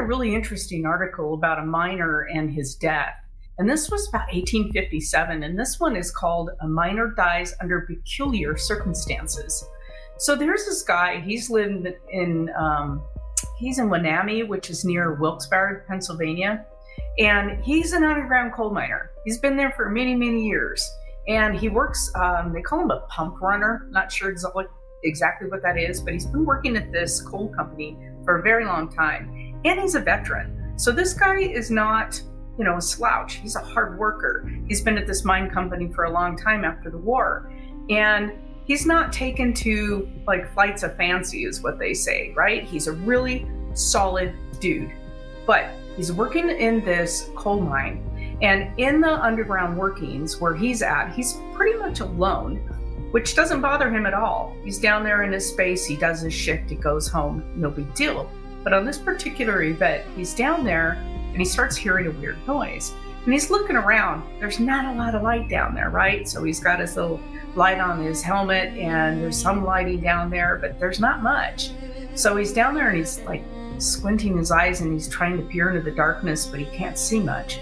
a really interesting article about a miner and his death. And this was about 1857. And this one is called A Miner Dies Under Peculiar Circumstances. So there's this guy, he's in Wenatchee, which is near Wilkes-Barre, Pennsylvania. And he's an underground coal miner. He's been there for many, many years. And he works, they call him a pump runner. Not sure exactly what that is, but he's been working at this coal company for a very long time. And he's a veteran. So this guy is not, a slouch. He's a hard worker. He's been at this mine company for a long time after the war. And he's not taken to like flights of fancy is what they say, right? He's a really solid dude. But he's working in this coal mine. And in the underground workings where he's at, he's pretty much alone, which doesn't bother him at all. He's down there in his space, he does his shift, he goes home, no big deal. But on this particular event, he's down there and he starts hearing a weird noise. And he's looking around. There's not a lot of light down there, right? So he's got his little light on his helmet and there's some lighting down there, but there's not much. So he's down there and he's like squinting his eyes and he's trying to peer into the darkness, but he can't see much.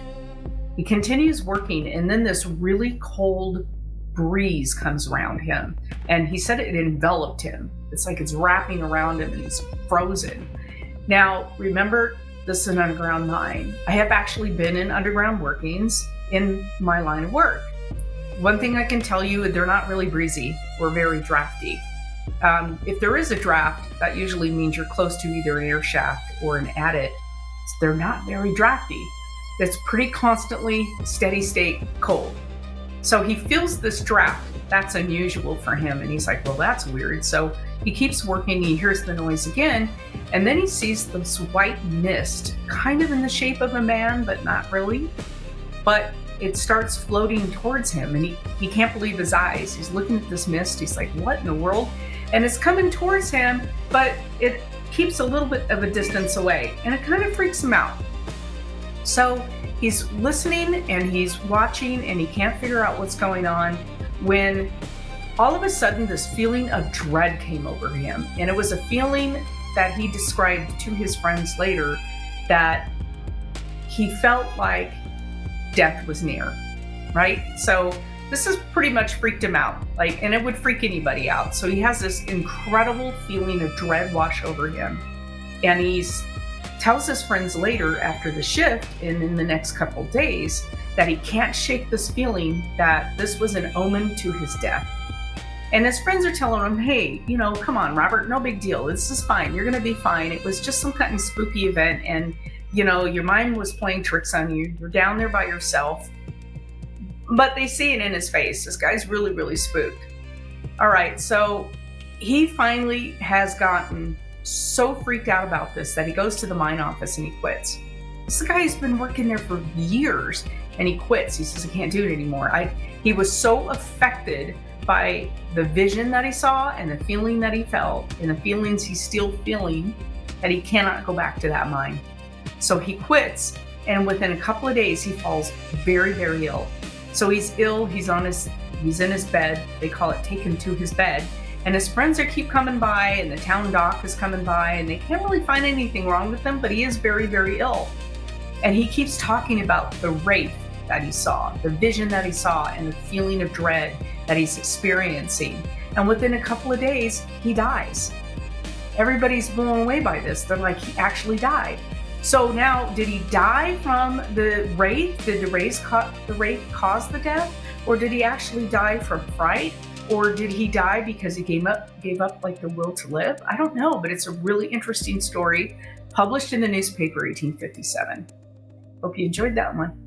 He continues working, and then this really cold breeze comes around him, and he said it enveloped him. It's like it's wrapping around him and he's frozen. Now, remember, this is an underground mine. I have actually been in underground workings in my line of work. One thing I can tell you, they're not really breezy or very drafty. If there is a draft, that usually means you're close to either an air shaft or an adit. So they're not very drafty. It's pretty constantly steady state cold. So he feels this draft. That's unusual for him. And he's like, well, that's weird. So he keeps working. He hears the noise again. And then he sees this white mist, kind of in the shape of a man, but not really. But it starts floating towards him. And he can't believe his eyes. He's looking at this mist. He's like, what in the world? And it's coming towards him, but it keeps a little bit of a distance away. And it kind of freaks him out. So he's listening and he's watching and he can't figure out what's going on when all of a sudden this feeling of dread came over him. And it was a feeling that he described to his friends later, that he felt like death was near, right? So this has pretty much freaked him out, and it would freak anybody out. So he has this incredible feeling of dread wash over him. And he's tells his friends later after the shift and in the next couple days that he can't shake this feeling that this was an omen to his death. And his friends are telling him, hey, come on, Robert, no big deal. This is fine. You're going to be fine. It was just some kind of spooky event. And, your mind was playing tricks on you. You're down there by yourself. But they see it in his face. This guy's really, really spooked. All right. So he finally has gotten so freaked out about this that he goes to the mine office and he quits. This guy's been working there for years and he quits. He says, I can't do it anymore. He was so affected by the vision that he saw and the feeling that he felt and the feelings he's still feeling that he cannot go back to that mine. So he quits, and within a couple of days he falls very, very ill. So he's ill, he's in his bed. They call it taken to his bed. And his friends keep coming by, and the town doc is coming by, and they can't really find anything wrong with him, but he is very, very ill. And he keeps talking about the wraith that he saw, the vision that he saw, and the feeling of dread that he's experiencing. And within a couple of days, he dies. Everybody's blown away by this. They're like, he actually died. So now, did he die from the wraith? Did the wraith cause the death? Or did he actually die from fright? Or did he die because he gave up like the will to live? I don't know, but it's a really interesting story published in the newspaper 1857. Hope you enjoyed that one.